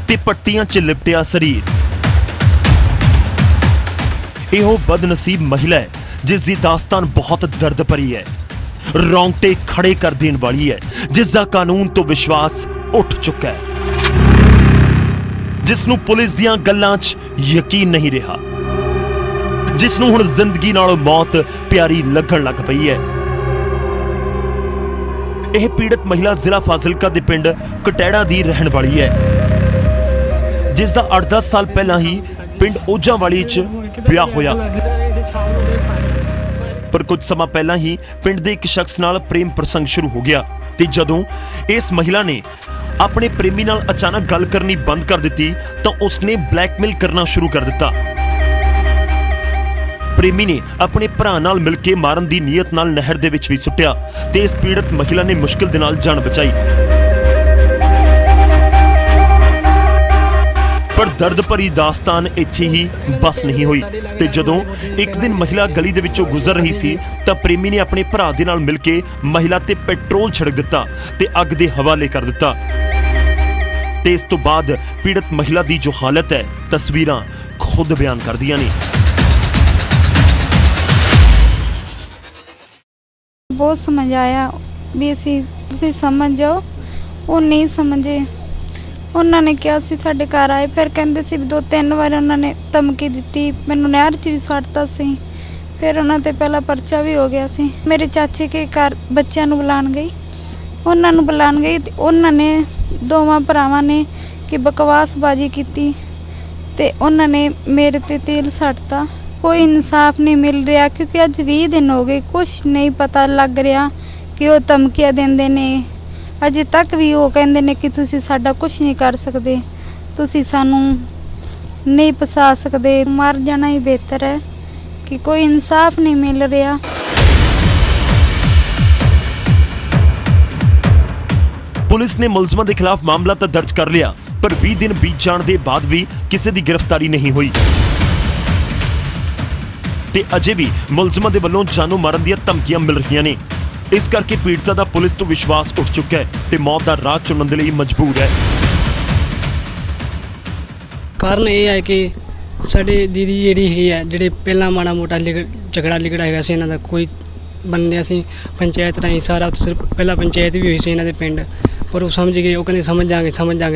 ਤੇ ਪੱਟੀਆਂ 'ਚ ਲਿਪਟਿਆ ਸਰੀਰ। ਇਹੋ ਬਦਨਸੀਬ ਮਹਿਲਾ ਹੈ ਜਿਸ ਦੀ ਦਾਸਤਾਨ ਬਹੁਤ ਦਰਦ ਭਰੀ ਹੈ, ਰੌਂਗਟੇ ਖੜੇ ਕਰ ਦੇਣ ਵਾਲੀ ਹੈ, ਜਿਸ ਦਾ ਕਾਨੂੰਨ ਤੋਂ ਵਿਸ਼ਵਾਸ ਉੱਠ ਚੁੱਕਾ ਹੈ, ਜਿਸ ਨੂੰ ਪੁਲਿਸ ਦੀਆਂ ਗੱਲਾਂ 'ਚ ਯਕੀਨ ਨਹੀਂ ਰਿਹਾ, ਜਿਸ ਨੂੰ ਹੁਣ ਜ਼ਿੰਦਗੀ ਨਾਲੋਂ ਮੌਤ ਪਿਆਰੀ ਲੱਗਣ ਲੱਗ ਪਈ ਹੈ। ਇਹ ਪੀੜਤ ਮਹਿਲਾ ਜ਼ਿਲ੍ਹਾ ਫਾਜ਼ਿਲਕਾ ਦੇ ਪਿੰਡ ਕਟਹਿੜਾ ਦੀ ਰਹਿਣ ਵਾਲੀ ਹੈ, ਜਿਸ ਦਾ 8-10 ਸਾਲ ਪਹਿਲਾਂ ਹੀ ਪਿੰਡ ਓਜਾਂਵਾਲੀ 'ਚ ਵਿਆਹ ਹੋਇਆ। ਪਰ ਕੁਝ ਸਮਾਂ ਪਹਿਲਾਂ ਹੀ ਪਿੰਡ ਦੇ ਇੱਕ ਸ਼ਖਸ ਨਾਲ ਪ੍ਰੇਮ ਪ੍ਰਸੰਗ ਸ਼ੁਰੂ ਹੋ ਗਿਆ ਤੇ ਜਦੋਂ ਇਸ ਮਹਿਲਾ ਨੇ ਆਪਣੇ ਪ੍ਰੇਮੀ ਨਾਲ ਅਚਾਨਕ ਗੱਲ ਕਰਨੀ ਬੰਦ ਕਰ ਦਿੱਤੀ ਤਾਂ ਉਸਨੇ ਬਲੈਕਮੇਲ ਕਰਨਾ ਸ਼ੁਰੂ ਕਰ ਦਿੱਤਾ। ਪ੍ਰੇਮੀ ਨੇ ਆਪਣੇ ਭਰਾ ਨਾਲ ਮਿਲ ਕੇ ਮਾਰਨ ਦੀ ਨੀਅਤ ਨਾਲ ਨਹਿਰ ਦੇ ਵਿੱਚ ਵੀ ਸੁੱਟਿਆ ਤੇ ਇਸ ਪੀੜਤ ਮਹਿਲਾ ਨੇ ਮੁਸ਼ਕਿਲ ਦੇ ਨਾਲ ਜਾਨ ਬਚਾਈ। ਪਰ ਦਰਦ ਭਰੀ ਦਾਸਤਾਨ ਇੱਥੇ ਹੀ ਬਸ ਨਹੀਂ ਹੋਈ ਤੇ ਜਦੋਂ ਇੱਕ ਦਿਨ ਮਹਿਲਾ ਗਲੀ ਦੇ ਵਿੱਚੋਂ ਗੁਜ਼ਰ ਰਹੀ ਸੀ ਤਾਂ ਪ੍ਰੇਮੀ ਨੇ ਆਪਣੇ ਭਰਾ ਦੇ ਨਾਲ ਮਿਲ ਕੇ ਮਹਿਲਾ ਤੇ ਪੈਟਰੋਲ ਛਿੜਕ ਦਿੱਤਾ ਤੇ ਅੱਗ ਦੇ ਹਵਾਲੇ ਕਰ ਦਿੱਤਾ ਤੇ ਇਸ ਤੋਂ ਬਾਅਦ ਪੀੜਤ ਮਹਿਲਾ ਦੀ ਜੋ ਹਾਲਤ ਹੈ, ਤਸਵੀਰਾਂ ਖੁਦ ਬਿਆਨ ਕਰਦੀਆਂ ਨੇ। बहुत समझ आया भी ਅਸੀਂ ਤੁਸੀਂ ਸਮਝ ਜਾਓ, ਉਹ ਨਹੀਂ ਸਮਝੇ। ਉਹਨਾਂ ਨੇ ਕਿਹਾ ਸੀ ਸਾਡੇ ਘਰ ਆਏ, ਫਿਰ ਕਹਿੰਦੇ ਸੀ 2-3 ਵਾਰ ਉਹਨਾਂ ਨੇ ਧਮਕੀ ਦਿੱਤੀ, ਮੈਨੂੰ ਨਹਿਰ 'ਚ ਵੀ ਸੁੱਟਤਾ ਸੀ। ਫਿਰ ਉਹਨਾਂ ਤੇ ਪਹਿਲਾ ਪਰਚਾ ਵੀ ਹੋ ਗਿਆ ਸੀ। ਮੇਰੇ ਚਾਚੇ ਕੇ ਘਰ ਬੱਚਿਆਂ ਨੂੰ ਬੁਲਾਉਣ ਗਈ, ਉਹਨਾਂ ਨੂੰ ਬੁਲਾਉਣ ਗਈ ਤੇ ਉਹਨਾਂ ਨੇ ਦੋਵਾਂ ਭਰਾਵਾਂ ਨੇ ਕਿ ਬਕਵਾਸਬਾਜ਼ੀ ਕੀਤੀ ਤੇ ਉਹਨਾਂ ਨੇ ਮੇਰੇ ਤੇ ਤੇਲ ਸੱਟਤਾ। ਕੋਈ ਇਨਸਾਫ ਨਹੀਂ ਮਿਲ ਰਿਹਾ ਕਿਉਂਕਿ ਅੱਜ 20 ਦਿਨ ਹੋ ਗਏ, ਕੁਛ ਨਹੀਂ ਪਤਾ ਲੱਗ ਰਿਹਾ ਕਿ ਉਹ ਧਮਕੀਆਂ ਦਿੰਦੇ ਨੇ। ਅਜੇ ਤੱਕ ਵੀ ਉਹ ਕਹਿੰਦੇ ਨੇ ਕਿ ਤੁਸੀਂ ਸਾਡਾ ਕੁਛ ਨਹੀਂ ਕਰ ਸਕਦੇ, ਤੁਸੀਂ ਸਾਨੂੰ ਨਹੀਂ ਫਸਾ ਸਕਦੇ, ਮਰ ਜਾਣਾ ਹੀ ਬਿਹਤਰ ਹੈ ਕਿ ਕੋਈ ਇਨਸਾਫ ਨਹੀਂ ਮਿਲ ਰਿਹਾ। ਪੁਲਿਸ ਨੇ ਮੁਲਜ਼ਮਾਂ ਦੇ ਖਿਲਾਫ ਮਾਮਲਾ ਤਾਂ ਦਰਜ ਕਰ ਲਿਆ ਪਰ 20 ਦਿਨ ਬੀਤ ਜਾਣ ਦੇ ਬਾਅਦ ਵੀ ਕਿਸੇ ਦੀ ਗ੍ਰਿਫਤਾਰੀ ਨਹੀਂ ਹੋਈ ਤੇ ਅਜੇ ਵੀ ਮੁਲਜ਼ਮਾਂ ਦੇ ਵੱਲੋਂ ਜਾਨੋਂ ਮਾਰਨ ਦੀਆਂ ਧਮਕੀਆਂ ਮਿਲ ਰਹੀਆਂ ਨੇ। ਇਸ ਕਰਕੇ ਪੀੜਤਾ ਦਾ ਪੁਲਿਸ ਤੋਂ ਵਿਸ਼ਵਾਸ ਉੱਠ ਚੁੱਕਾ ਹੈ ਤੇ ਮੌਤ ਦਾ ਰਾਹ ਚੁਣਨ ਦੇ ਲਈ ਮਜਬੂਰ ਹੈ। ਕਾਰਨ ਇਹ ਹੈ ਕਿ ਸਾਡੇ ਦੀਦੀ ਜਿਹੜੀ ਹੈਗੀ ਹੈ, ਜਿਹੜੇ ਪਹਿਲਾਂ ਮਾੜਾ ਮੋਟਾ ਝਗੜਾ ਲਿਗੜਾ ਹੈਗਾ ਸੀ ਇਹਨਾਂ ਦਾ, ਕੋਈ ਬੰਦੇ ਅਸੀਂ ਪੰਚਾਇਤ ਰਾਹੀਂ ਸਾਰਾ ਸਿਰਫ ਪਹਿਲਾਂ ਪੰਚਾਇਤ ਵੀ ਹੋਈ ਸੀ ਇਹਨਾਂ ਦੇ ਪਿੰਡ, ਪਰ ਉਹ ਸਮਝ ਗਏ, ਉਹ ਕਹਿੰਦੇ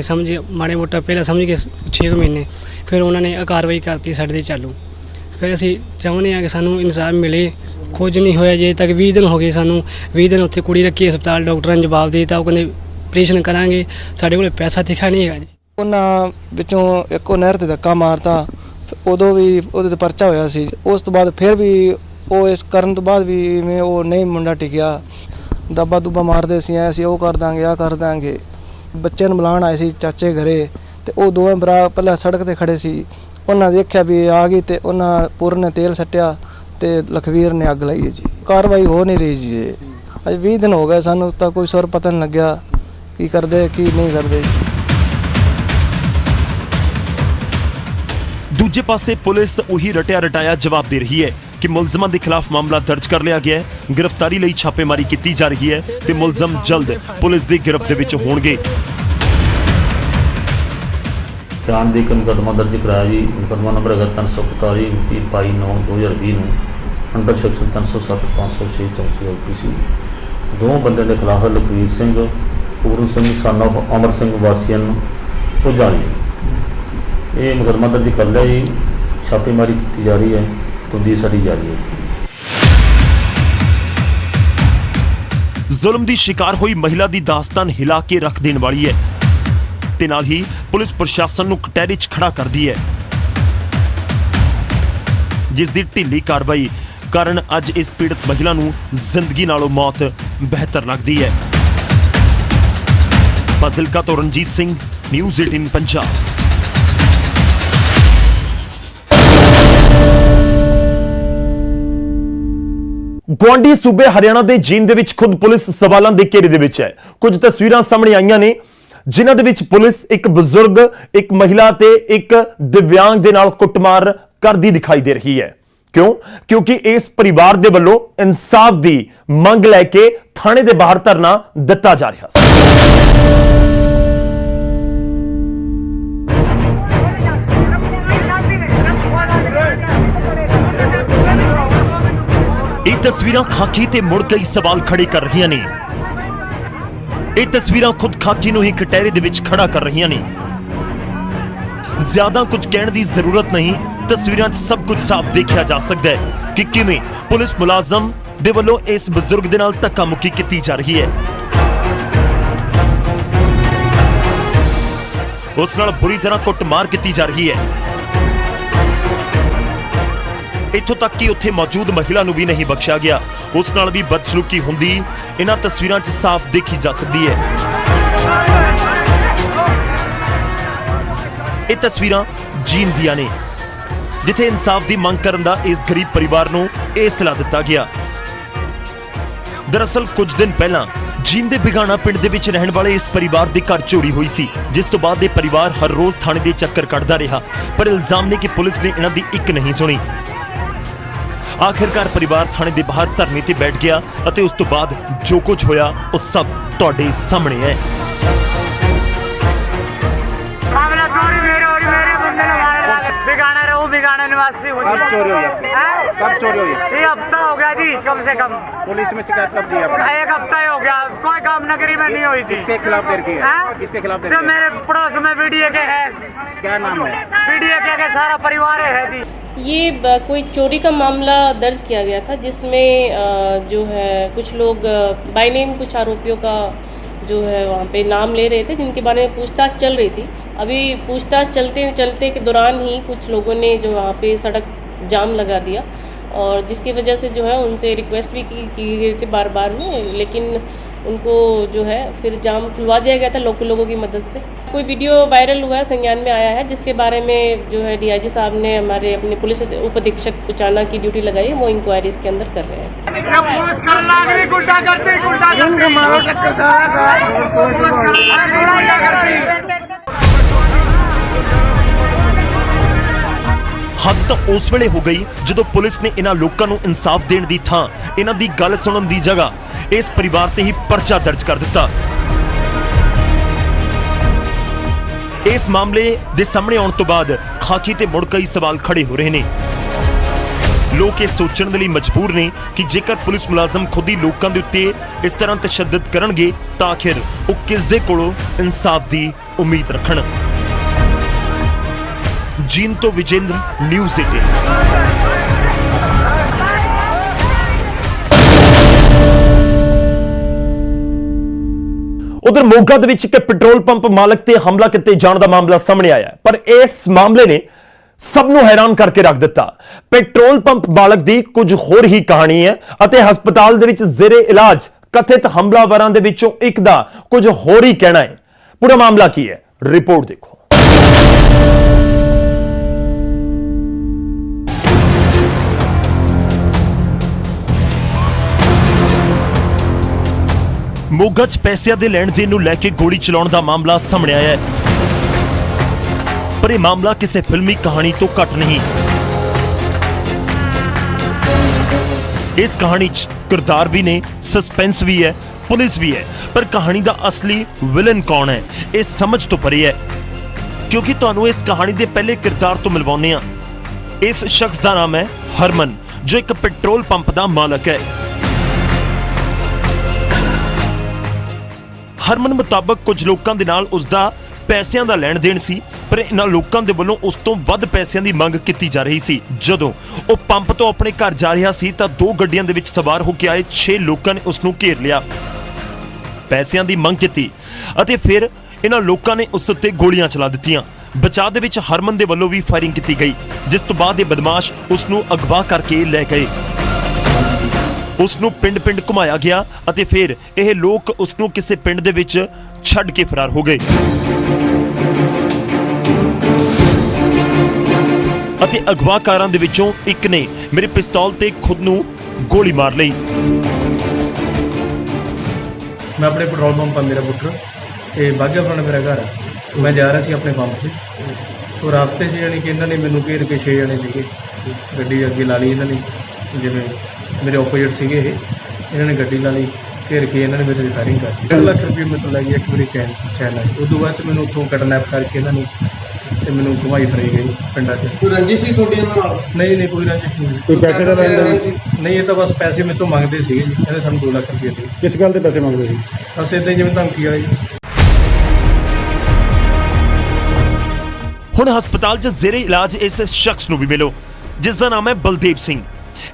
ਸਮਝ ਮਾੜੇ ਮੋਟਾ ਪਹਿਲਾਂ ਸਮਝ ਗਏ 6 ਮਹੀਨੇ, ਫਿਰ ਉਹਨਾਂ ਨੇ ਕਾਰਵਾਈ ਕਰਤੀ ਸਾਡੇ ਦੇ ਚਾਲੂ। ਫਿਰ ਅਸੀਂ ਚਾਹੁੰਦੇ ਹਾਂ ਕਿ ਸਾਨੂੰ ਇਨਸਾਫ ਮਿਲੇ। ਕੁਝ ਨਹੀਂ ਹੋਇਆ ਜੇ ਤੱਕ 20 ਦਿਨ ਹੋ ਗਏ ਸਾਨੂੰ, 20 ਦਿਨ ਉੱਥੇ ਕੁੜੀ ਰੱਖੀ ਹਸਪਤਾਲ, ਡਾਕਟਰਾਂ ਨੇ ਜਵਾਬ ਦੇ ਦਿੱਤਾ, ਉਹ ਕਹਿੰਦੇ ਆਪਰੇਸ਼ਨ ਕਰਾਂਗੇ, ਸਾਡੇ ਕੋਲ ਪੈਸਾ ਤਿੱਖਾ ਨਹੀਂ ਹੈਗਾ ਜੀ। ਉਹਨਾਂ ਵਿੱਚੋਂ ਇੱਕੋ ਨਹਿਰ ਤੇ ਧੱਕਾ ਮਾਰਤਾ, ਉਦੋਂ ਵੀ ਉਹਦੇ ਤੇ ਪਰਚਾ ਹੋਇਆ ਸੀ। ਉਸ ਤੋਂ ਬਾਅਦ ਫਿਰ ਵੀ ਉਹ ਇਸ ਕਰਨ ਤੋਂ ਬਾਅਦ ਵੀ ਮੈਂ ਉਹ ਨਹੀਂ ਮੁੰਡਾ ਟਿਕਿਆ, ਦੱਬਾ ਦੁੱਬਾ ਮਾਰਦੇ ਸੀ, ਅਸੀਂ ਉਹ ਕਰ ਦਾਂਗੇ ਆਹ ਕਰ ਦਾਂਗੇ। ਬੱਚਿਆਂ ਨੂੰ ਬੁਲਾਉਣ ਆਏ ਸੀ ਚਾਚੇ ਘਰੇ ਤੇ ਉਹ ਦੋਵੇਂ ਭਰਾ ਪਹਿਲਾਂ ਸੜਕ ਤੇ ਖੜੇ ਸੀ, ਉਹਨਾਂ ਦੇਖਿਆ ਵੀ ਆ ਗਈ ਤੇ ਉਹਨਾਂ ਪੂਰਨ ਨੇ ਤੇਲ ਸੱਟਿਆ ਤੇ ਲਖਵੀਰ ਨੇ ਅੱਗ ਲਾਈ ਹੈ ਜੀ। ਕਾਰਵਾਈ ਹੋ ਨਹੀਂ ਰਹੀ ਜੀ। ਅੱਜ 20 ਦਿਨ ਹੋ ਗਏ, ਸਾਨੂੰ ਤਾਂ ਕੋਈ ਸੁਰ ਪਤਾ ਨਹੀਂ ਲੱਗਿਆ ਕੀ ਕਰਦੇ ਕੀ ਨਹੀਂ ਕਰਦੇ। ਦੂਜੇ ਪਾਸੇ ਪੁਲਿਸ ਉਹੀ ਰਟਿਆ ਰਟਾਇਆ ਜਵਾਬ ਦੇ ਰਹੀ ਹੈ ਕਿ ਮੁਲਜ਼ਮਾਂ ਦੇ ਖਿਲਾਫ ਮਾਮਲਾ ਦਰਜ ਕਰ ਲਿਆ ਗਿਆ ਹੈ, ਗ੍ਰਿਫਤਾਰੀ ਲਈ ਛਾਪੇਮਾਰੀ ਕੀਤੀ ਜਾ ਰਹੀ ਹੈ ਤੇ ਮੁਲਜ਼ਮ ਜਲਦ ਪੁਲਿਸ ਦੀ ਗਿਰਫਤ ਦੇ ਵਿੱਚ ਹੋਣਗੇ। ਜਾਣ ਦੇ ਕੇ ਮੁਕੱਦਮਾ ਦਰਜ ਕਰਾਇਆ ਜੀ। ਮੁਕੱਦਮਾ ਨੰਬਰ ਹੈਗਾ 345 22/9/2020 ਨੂੰ ਅੰਡਰ ਸੈਕਸ਼ਨ 307 506 34 OPC। ਦੋ ਬੰਦੇ ਦੇ ਖਿਲਾਫ ਲਖਵੀਰ ਸਿੰਘ, ਪੂਰਨ ਸਿੰਘ son of ਅਮਰ ਸਿੰਘ ਵਾਸੀਅਨ ਉਜਾਲੀ, ਇਹ ਮੁਕੱਦਮਾ ਦਰਜ ਕਰ ਲਿਆ ਜੀ। ਛਾਪੇਮਾਰੀ ਕੀਤੀ ਜਾ ਰਹੀ ਹੈ, ਤਫਤੀਸ਼ ਸਾਡੀ ਜਾਰੀ ਹੈ। ਜ਼ੁਲਮ ਦੀ ਸ਼ਿਕਾਰ ਹੋਈ ਮਹਿਲਾ ਦੀ ਦਾਸਤਾਨ ਹਿਲਾ ਕੇ ਰੱਖ ਦੇਣ ਵਾਲੀ ਹੈ ਤੇ ਨਾਲ ਹੀ ਪੁਲਿਸ ਪ੍ਰਸ਼ਾਸਨ ਨੂੰ ਕਟਹਿਰੇ 'ਚ ਖੜਾ ਕਰਦੀ ਹੈ, ਜਿਸ ਦੀ ਢਿੱਲੀ ਕਾਰਵਾਈ ਕਾਰਨ ਅੱਜ ਇਸ ਪੀੜਤ ਮਹਿਲਾ ਨੂੰ ਜ਼ਿੰਦਗੀ ਨਾਲੋਂ ਮੌਤ ਬਿਹਤਰ ਲੱਗਦੀ ਹੈ। ਫਾਜ਼ਿਲਕਾ ਤੋਂ ਰਣਜੀਤ ਸਿੰਘ, ਨਿਊਜ਼ 18 ਪੰਜਾਬ। ਗੁਆਂਢੀ ਸੂਬੇ ਹਰਿਆਣਾ ਦੇ ਜੀਂਦ ਦੇ ਵਿੱਚ ਖੁਦ ਪੁਲਿਸ ਸਵਾਲਾਂ ਦੇ ਘੇਰੇ ਦੇ ਵਿੱਚ ਹੈ। ਕੁਝ ਤਸਵੀਰਾਂ ਸਾਹਮਣੇ ਆਈਆਂ ਨੇ ਜਿਨ੍ਹਾਂ ਦੇ ਵਿੱਚ ਪੁਲਿਸ ਇੱਕ ਬਜ਼ੁਰਗ, ਇੱਕ ਮਹਿਲਾ ਤੇ ਇੱਕ ਦਿਵਿਆਂਗ ਦੇ ਨਾਲ ਕੁੱਟਮਾਰ ਕਰਦੀ ਦਿਖਾਈ ਦੇ ਰਹੀ ਹੈ। ਕਿਉਂ? ਕਿਉਂਕਿ ਇਸ ਪਰਿਵਾਰ ਦੇ ਵੱਲੋਂ ਇਨਸਾਫ ਦੀ ਮੰਗ ਲੈ ਕੇ ਥਾਣੇ ਦੇ ਬਾਹਰ ਧਰਨਾ ਦਿੱਤਾ ਜਾ ਰਿਹਾ ਸੀ। ਇਹ ਤਸਵੀਰਾਂ ਖਾਕੀ ਤੇ ਮੁੜ ਕਈ ਸਵਾਲ ਖੜੇ ਕਰ ਰਹੀਆਂ ਨੇ। ਇਹ ਤਸਵੀਰਾਂ ਖੁਦ ਖਾਕੀ ਨੂੰ ਹੀ ਕਟਹਿਰੇ ਦੇ ਵਿੱਚ ਖੜਾ ਕਰ ਰਹੀਆਂ ਨੇ। ਜ਼ਿਆਦਾ ਕੁਝ ਕਹਿਣ ਦੀ ਜ਼ਰੂਰਤ ਨਹੀਂ, ਤਸਵੀਰਾਂ 'ਚ ਸਭ ਕੁਝ ਸਾਫ਼ ਦੇਖਿਆ ਜਾ ਸਕਦਾ ਹੈ ਕਿ ਕਿਵੇਂ ਪੁਲਿਸ ਮੁਲਾਜ਼ਮ ਦੇ ਵੱਲੋਂ ਇਸ ਬਜ਼ੁਰਗ ਦੇ ਨਾਲ ਧੱਕਾ ਮੁੱਕੀ ਕੀਤੀ ਜਾ ਰਹੀ ਹੈ। ਉਸ ਨਾਲ ਬੁਰੀ ਤਰ੍ਹਾਂ ਕੁੱਟਮਾਰ ਕੀਤੀ ਜਾ ਰਹੀ ਹੈ। ਇੱਥੋਂ ਤੱਕ ਕਿ ਉੱਥੇ ਮੌਜੂਦ ਮਹਿਲਾ ਨੂੰ ਵੀ ਨਹੀਂ ਬਖਸ਼ਿਆ ਗਿਆ, ਉਸ ਨਾਲ ਵੀ ਬਦਸਲੂਕੀ ਹੁੰਦੀ ਇਹਨਾਂ ਤਸਵੀਰਾਂ 'ਚ ਸਾਫ਼ ਦੇਖੀ ਜਾ ਸਕਦੀ ਹੈ। ਇਹ ਤਸਵੀਰਾਂ ਜੀਂਦ ਦੀਆਂ ਨੇ ਜਿੱਥੇ ਇਨਸਾਫ ਦੀ ਮੰਗ ਕਰਨ ਦਾ ਇਸ ਗਰੀਬ ਪਰਿਵਾਰ ਨੂੰ ਇਹ ਸਲਾਹ ਦਿੱਤਾ ਗਿਆ। ਦਰਅਸਲ ਕੁਝ ਦਿਨ ਪਹਿਲਾਂ ਜੀਂਦ ਦੇ ਬਿਗਾਣਾ ਪਿੰਡ ਦੇ ਵਿੱਚ ਰਹਿਣ ਵਾਲੇ ਇਸ ਪਰਿਵਾਰ ਦੇ ਘਰ ਚੋਰੀ ਹੋਈ ਸੀ, ਜਿਸ ਤੋਂ ਬਾਅਦ ਇਹ ਪਰਿਵਾਰ ਹਰ ਰੋਜ਼ ਥਾਣੇ ਦੇ ਚੱਕਰ ਕੱਢਦਾ ਰਿਹਾ, ਪਰ ਇਲਜ਼ਾਮ ਨੇ ਕਿ ਪੁਲਿਸ ਨੇ ਇਹਨਾਂ ਦੀ ਇੱਕ ਨਹੀਂ ਸੁਣੀ। ਆਖਿਰਕਾਰ ਪਰਿਵਾਰ ਥਾਣੇ ਦੇ ਬਾਹਰ ਧਰਨੇ ਤੇ ਬੈਠ ਗਿਆ ਅਤੇ ਉਸ ਤੋਂ ਬਾਅਦ ਜੋ ਕੁਝ ਹੋਇਆ ਉਹ ਸਭ ਤੁਹਾਡੇ ਸਾਹਮਣੇ ਹੈ। बिगाना निवासी हुई। कब चोरी हुई? कब चोरी हुई? ये हफ्ता हो गया जी, कम से कम। पुलिस में शिकायत कब दी आपने? एक हफ्ता ही हो गया, कोई काम नगरी में नहीं हुई थी। किसके खिलाफ देर की है? किसके खिलाफ देर की है? मेरे पड़ोस में बीडीए के है। क्या नाम है? बीडीए के सारा परिवार है जी। ये कोई चोरी का मामला दर्ज किया गया था जिसमें जो है कुछ लोग बाय नेम कुछ आरोपियों का जो है वहाँ पे नाम ले रहे थे, जिनके बारे में पूछताछ चल रही थी। अभी पूछताछ चलते चलते के दौरान ही कुछ लोगों ने जो वहाँ पे सड़क जाम लगा दिया और जिसकी वजह से जो है उनसे रिक्वेस्ट भी की गई थी बार बार में, लेकिन उनको जो है फिर जाम खुलवा दिया गया था लोगों की मदद से। कोई वीडियो वायरल हुआ है, संज्ञान में आया है, जिसके बारे में जो है डीआईजी साहब ने हमारे अपने पुलिस उप अधीक्षक कुचाना की ड्यूटी लगाई है, वो इंक्वायरी इसके अंदर कर रहे हैं। ਹੱਦ ਤਾਂ ਉਸ ਵੇਲੇ ਹੋ ਗਈ ਜਦੋਂ ਪੁਲਿਸ ਨੇ ਇਹਨਾਂ ਲੋਕਾਂ ਨੂੰ ਇਨਸਾਫ ਦੇਣ ਦੀ ਥਾਂ ਇਹਨਾਂ ਦੀ ਗੱਲ ਸੁਣਨ ਦੀ ਜਗ੍ਹਾ ਇਸ ਪਰਿਵਾਰ ਤੇ ਹੀ ਪਰਚਾ ਦਰਜ ਕਰ ਦਿੱਤਾ। ਇਸ ਮਾਮਲੇ ਦੇ ਸਾਹਮਣੇ ਆਉਣ ਤੋਂ ਬਾਅਦ ਖਾਕੀ ਤੇ ਮੁੜ ਕਈ ਸਵਾਲ ਖੜੇ ਹੋ ਰਹੇ ਨੇ। ਲੋਕ ਇਹ ਸੋਚਣ ਦੇ ਲਈ ਮਜਬੂਰ ਨੇ ਕਿ ਜੇਕਰ ਪੁਲਿਸ ਮੁਲਾਜ਼ਮ ਖੁਦ ਹੀ ਲੋਕਾਂ ਦੇ ਉੱਤੇ ਇਸ ਤਰ੍ਹਾਂ ਤਸ਼ੱਦਦ ਕਰਨਗੇ ਤਾਂ ਆਖਿਰ ਉਹ ਕਿਸ ਦੇ ਕੋਲੋਂ ਇਨਸਾਫ ਦੀ ਉਮੀਦ ਰੱਖਣ। ਜੀਂਦ ਤੋਂ ਵਿਜੇਂਦਰ, ਨਿਊਜ਼ 18। ਉਧਰ ਮੋਗਾ ਦੇ ਵਿੱਚ ਇੱਕ ਪੈਟਰੋਲ ਪੰਪ ਮਾਲਕ ਤੇ ਹਮਲਾ ਕੀਤੇ ਜਾਣ ਦਾ ਮਾਮਲਾ ਸਾਹਮਣੇ ਆਇਆ, ਪਰ ਇਸ ਮਾਮਲੇ ਨੇ ਸਭ ਨੂੰ ਹੈਰਾਨ ਕਰਕੇ ਰੱਖ ਦਿੱਤਾ। ਪੈਟਰੋਲ ਪੰਪ ਮਾਲਕ ਦੀ ਕੁਝ ਹੋਰ ਹੀ ਕਹਾਣੀ ਹੈ ਅਤੇ ਹਸਪਤਾਲ ਦੇ ਵਿੱਚ ਜ਼ੇਰੇ ਇਲਾਜ ਕਥਿਤ ਹਮਲਾਵਰਾਂ ਦੇ ਵਿੱਚੋਂ ਇੱਕ ਦਾ ਕੁਝ ਹੋਰ ਹੀ ਕਹਿਣਾ ਹੈ। ਪੂਰਾ ਮਾਮਲਾ ਕੀ ਹੈ, ਰਿਪੋਰਟ ਦੇਖੋ। ਮੋਗਾ 'ਚ ਪੈਸਿਆਂ ਦੇ ਲੈਣ ਦੇਣ ਨੂੰ ਲੈ ਕੇ ਗੋਲੀ ਚਲਾਉਣ ਦਾ ਮਾਮਲਾ ਸਾਹਮਣੇ ਆਇਆ ਹੈ, ਪਰ ਇਹ ਮਾਮਲਾ ਕਿਸੇ ਫਿਲਮੀ ਕਹਾਣੀ ਤੋਂ ਘੱਟ ਨਹੀਂ। ਇਸ ਕਹਾਣੀ 'ਚ ਕਿਰਦਾਰ ਵੀ ਨੇ, ਸਸਪੈਂਸ ਵੀ ਹੈ, ਪੁਲਿਸ ਵੀ ਹੈ, ਪਰ ਕਹਾਣੀ ਦਾ ਅਸਲੀ ਵਿਲਨ ਕੌਣ ਹੈ ਇਹ ਸਮਝ ਤੋਂ ਪਰੇ ਹੈ, ਕਿਉਂਕਿ ਤੁਹਾਨੂੰ ਇਸ ਕਹਾਣੀ ਦੇ ਪਹਿਲੇ ਕਿਰਦਾਰ ਤੋਂ ਮਿਲਵਾਉਂਦੇ ਹਾਂ। ਇਸ ਸ਼ਖਸ ਦਾ ਨਾਮ ਹੈ ਹਰਮਨ, ਜੋ ਇੱਕ ਪੈਟਰੋਲ ਪੰਪ ਦਾ ਮਾਲਕ ਹੈ। ਹਰਮਨ ਮੁਤਾਬਕ ਕੁਝ ਲੋਕਾਂ ਦੇ ਨਾਲ ਉਸਦਾ ਪੈਸਿਆਂ ਦਾ ਲੈਣ ਦੇਣ ਸੀ, ਪਰ ਇਹਨਾਂ ਲੋਕਾਂ ਦੇ ਵੱਲੋਂ ਉਸ ਤੋਂ ਵੱਧ ਪੈਸਿਆਂ ਦੀ ਮੰਗ ਕੀਤੀ ਜਾ ਰਹੀ ਸੀ। ਜਦੋਂ ਉਹ ਪੰਪ ਤੋਂ ਆਪਣੇ ਘਰ ਜਾ ਰਿਹਾ ਸੀ ਤਾਂ ਦੋ ਗੱਡੀਆਂ ਦੇ ਵਿੱਚ ਸਵਾਰ ਹੋ ਕੇ ਆਏ 6 ਲੋਕਾਂ ਨੇ ਉਸ ਨੂੰ ਘੇਰ ਲਿਆ, ਪੈਸਿਆਂ ਦੀ ਮੰਗ ਕੀਤੀ ਅਤੇ ਫਿਰ ਇਹਨਾਂ ਲੋਕਾਂ ਨੇ ਉਸ ਉੱਤੇ ਗੋਲੀਆਂ ਚਲਾ ਦਿੱਤੀਆਂ। ਬਚਾਅ ਦੇ ਵਿੱਚ ਹਰਮਨ ਦੇ ਵੱਲੋਂ ਵੀ ਫਾਇਰਿੰਗ ਕੀਤੀ ਗਈ, ਜਿਸ ਤੋਂ ਬਾਅਦ ਇਹ ਬਦਮਾਸ਼ ਉਸ ਨੂੰ ਅਗਵਾ ਕਰਕੇ ਲੈ ਗਏ। ਉਸ ਨੂੰ ਪਿੰਡ-ਪਿੰਡ ਘੁਮਾਇਆ ਗਿਆ ਅਤੇ ਫਿਰ ਇਹ ਲੋਕ ਉਸ ਨੂੰ ਕਿਸੇ ਪਿੰਡ ਦੇ ਵਿੱਚ ਛੱਡ ਕੇ ਫਰਾਰ ਹੋ ਗਏ ਅਤੇ ਅਗਵਾਕਾਰਾਂ ਦੇ ਵਿੱਚੋਂ ਇੱਕ ਨੇ ਮੇਰੇ ਪਿਸਤੌਲ ਤੇ ਖੁਦ ਨੂੰ ਗੋਲੀ ਮਾਰ ਲਈ। मैं अपने पेट्रोल पंप पर मेरा पुत्र ਤੇ ਬਾਘਿਆ ਪੁਰਾਣਾ ਮੇਰਾ ਘਰ ਹੈ। ਮੈਂ ਜਾ ਰਿਹਾ ਸੀ ਆਪਣੇ ਪੰਪ 'ਤੇ, ਉਹ ਰਾਸਤੇ 'ਚ ਯਾਨੀ ਕਿ ਇਹਨਾਂ ਨੇ ਮੈਨੂੰ ਘੇਰ ਕੇ 6 ਜਣੇ ਸੀਗੇ, ਗੱਡੀ ਅੱਗੇ ਲਾ ਲਈ ਇਹਨਾਂ ਨੇ, ਜਿਵੇਂ ਮੇਰੇ ਆਪੋਜ਼ਿਟ ਸੀਗੇ ਇਹਨਾਂ ਨੇ ਗੱਡੀ ਲਾ ਲਈ, ਘੇਰ ਕੇ ਇਹਨਾਂ ਨੇ ਮੇਰੇ 'ਤੇ ਫਾਇਰਿੰਗ ਕਰਤੀ। 1 ਲੱਖ ਰੁਪਏ ਮੈਨੂੰ ਲੱਗੀ ਇੱਕ ਮੇਰੀ ਚੈਨ ਆਈ। ਉਸ ਤੋਂ ਬਾਅਦ 'ਚ ਮੈਨੂੰ ਉੱਥੋਂ ਕਿਡਨੈਪ ਕਰਕੇ ਇਹਨਾਂ ਨੇ ਤੇ ਮੈਨੂੰ ਘੁਮਾਈ ਫਰਾਈ ਗਈ ਪਿੰਡਾਂ 'ਚ। ਕੋਈ ਰੰਜਿਸ਼ ਸੀ ਤੁਹਾਡੀ ਇਹਨਾਂ ਨਾਲ? ਨਹੀਂ ਕੋਈ ਰੰਜਿਸ਼ ਨਹੀਂ। ਕੋਈ ਪੈਸੇ ਦਾ ਲੈਣ ਦੇਣ? ਨਹੀਂ, ਇਹ ਤਾਂ ਬਸ ਪੈਸੇ ਮੇਰੇ ਤੋਂ ਮੰਗਦੇ ਸੀਗੇ ਜੀ, ਕਹਿੰਦੇ ਸਾਨੂੰ 2 ਲੱਖ ਰੁਪਏ ਦੇ। ਕਿਸ ਗੱਲ ਦੇ ਪੈਸੇ ਮੰਗਦੇ ਸੀ? ਬਸ ਇੱਦਾਂ ਹੀ ਜਿਵੇਂ ਧਮਕੀ ਵਾਲੇ ਜੀ। ਹੁਣ ਹਸਪਤਾਲ 'ਚ ਜ਼ੇਰੇ ਇਲਾਜ ਇਸ ਸ਼ਖਸ ਨੂੰ ਵੀ ਮਿਲੋ, ਜਿਸ ਦਾ ਨਾਮ ਹੈ ਬਲਦੇਵ ਸਿੰਘ।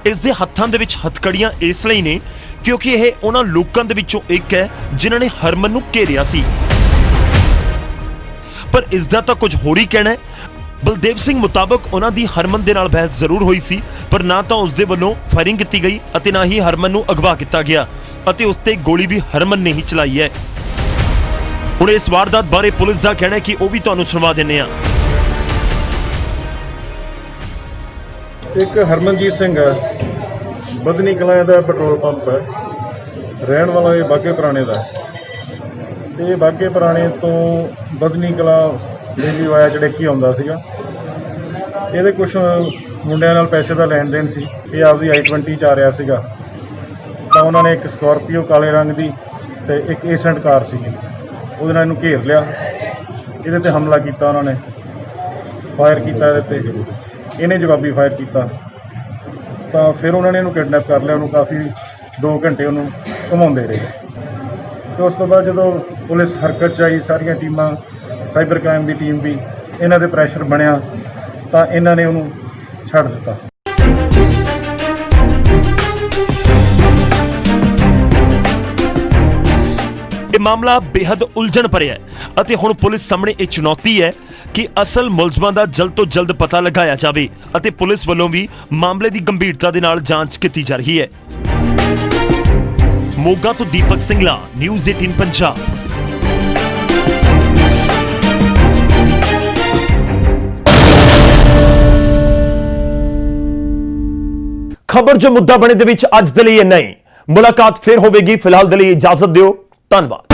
ਇਸ ਦੇ ਹੱਥਾਂ ਦੇ ਵਿੱਚ ਹੱਥਕੜੀਆਂ ਇਸ ਲਈ ਨੇ ਕਿਉਂਕਿ ਇਹ ਉਹਨਾਂ ਲੋਕਾਂ ਦੇ ਵਿੱਚੋਂ ਇੱਕ ਹੈ ਜਿਨ੍ਹਾਂ ਨੇ ਹਰਮਨ ਨੂੰ ਘੇਰਿਆ ਸੀ। ਪਰ ਇਸ ਦਾ ਤਾਂ ਕੁਝ ਹੋਰ ਹੀ ਕਹਿਣਾ ਹੈ। ਬਲਦੇਵ ਸਿੰਘ ਮੁਤਾਬਕ ਉਹਨਾਂ ਦੀ ਹਰਮਨ ਦੇ ਨਾਲ ਬਹਿਸ ਜ਼ਰੂਰ ਹੋਈ ਸੀ, ਪਰ ਨਾ ਤਾਂ ਉਸ ਦੇ ਵੱਲੋਂ ਫਾਇਰਿੰਗ ਕੀਤੀ ਗਈ ਅਤੇ ਨਾ ਹੀ ਹਰਮਨ ਨੂੰ ਅਗਵਾ ਕੀਤਾ ਗਿਆ ਅਤੇ ਉਸ ਤੇ ਗੋਲੀ ਵੀ ਹਰਮਨ ਨੇ ਹੀ ਚਲਾਈ ਹੈ। ਹੁਣ ਇਸ ਵਾਰਦਾਤ ਬਾਰੇ ਪੁਲਿਸ ਦਾ ਕਹਿਣਾ ਹੈ ਕਿ ਉਹ ਵੀ ਤੁਹਾਨੂੰ ਸੁਣਵਾ ਦਿੰਦੇ ਆ। ਇੱਕ ਹਰਮਨਜੀਤ ਸਿੰਘ ਹੈ, ਬਦਨੀ ਕਲਾਂ ਦਾ ਪੈਟਰੋਲ ਪੰਪ ਹੈ, ਰਹਿਣ ਵਾਲਾ ਇਹ ਬਾਘੇ ਪੁਰਾਣੇ ਦਾ। ਇਹ ਬਾਘੇ ਪੁਰਾਣੇ ਤੋਂ ਬਦਨੀ ਕਲਾਂ ਦਿੱਲੀ ਵਾਇਆ ਚੜੇਕੀ ਆਉਂਦਾ ਸੀਗਾ। ਇਹਦੇ ਕੁਝ ਮੁੰਡਿਆਂ ਨਾਲ ਪੈਸੇ ਦਾ ਲੈਣ ਦੇਣ ਸੀ। ਇਹ ਆਪਦੀ i20 'ਚ ਆ ਰਿਹਾ ਸੀਗਾ ਤਾਂ ਉਹਨਾਂ ਨੇ ਇੱਕ ਸਕਾਰਪੀਓ ਕਾਲੇ ਰੰਗ ਦੀ ਤੇ ਇੱਕ ਏਸੈਂਟ ਕਾਰ ਸੀਗੀ, ਉਹਦੇ ਨਾਲ ਇਹਨੂੰ ਘੇਰ ਲਿਆ। ਇਹਦੇ ਤੇ ਹਮਲਾ ਕੀਤਾ, ਉਹਨਾਂ ਨੇ ਫਾਇਰ ਕੀਤਾ ਇਹਦੇ ਤੇ, ਇਹਨੇ ਜਵਾਬੀ ਫਾਇਰ ਕੀਤਾ ਤਾਂ ਫਿਰ ਉਹਨਾਂ ਨੇ ਇਹਨੂੰ ਕਿਡਨੈਪ ਕਰ ਲਿਆ। ਉਹਨੂੰ ਕਾਫੀ 2 ਘੰਟੇ ਉਹਨੂੰ ਘੁਮਾਉਂਦੇ ਰਹੇ ਤੇ ਉਸ ਤੋਂ ਬਾਅਦ ਜਦੋਂ ਪੁਲਿਸ ਹਰਕਤ 'ਚ ਆਈ, ਸਾਰੀਆਂ ਟੀਮਾਂ, ਸਾਈਬਰ ਕ੍ਰਾਈਮ ਦੀ ਟੀਮ ਵੀ, ਇਹਨਾਂ ਦੇ ਪ੍ਰੈਸ਼ਰ ਬਣਿਆ ਤਾਂ ਇਹਨਾਂ ਨੇ ਉਹਨੂੰ ਛੱਡ ਦਿੱਤਾ। ਇਹ ਮਾਮਲਾ ਬੇहद ਉਲਝਣ ਭਰਿਆ ਹੈ ਅਤੇ ਹੁਣ ਪੁਲਿਸ ਸਾਹਮਣੇ ਇਹ ਚੁਣੌਤੀ ਹੈ ਕਿ ਅਸਲ ਮੁਲਜ਼ਮਾਂ ਦਾ ਜਲਦ ਤੋਂ ਜਲਦ ਪਤਾ ਲਗਾਇਆ ਜਾਵੇ ਅਤੇ ਪੁਲਿਸ ਵੱਲੋਂ ਵੀ ਮਾਮਲੇ ਦੀ ਗੰਭੀਰਤਾ ਦੇ ਨਾਲ ਜਾਂਚ ਕੀਤੀ ਜਾ ਰਹੀ ਹੈ। ਮੋਗਾ ਤੋਂ ਦੀਪਕ ਸਿੰਘਲਾ, ਨਿਊਜ਼ 18 ਪੰਜਾਬ। ਖਬਰ ਜੋ ਮੁੱਦਾ ਬਣੇ ਦੇ ਵਿੱਚ ਅੱਜ ਦੇ ਲਈ ਇੰਨਾ ਹੀ। ਮੁਲਾਕਾਤ ਫਿਰ ਹੋਵੇਗੀ। ਫਿਲਹਾਲ ਦੇ ਲਈ ਇਜਾਜ਼ਤ ਦਿਓ। ਧੰਨਵਾਦ।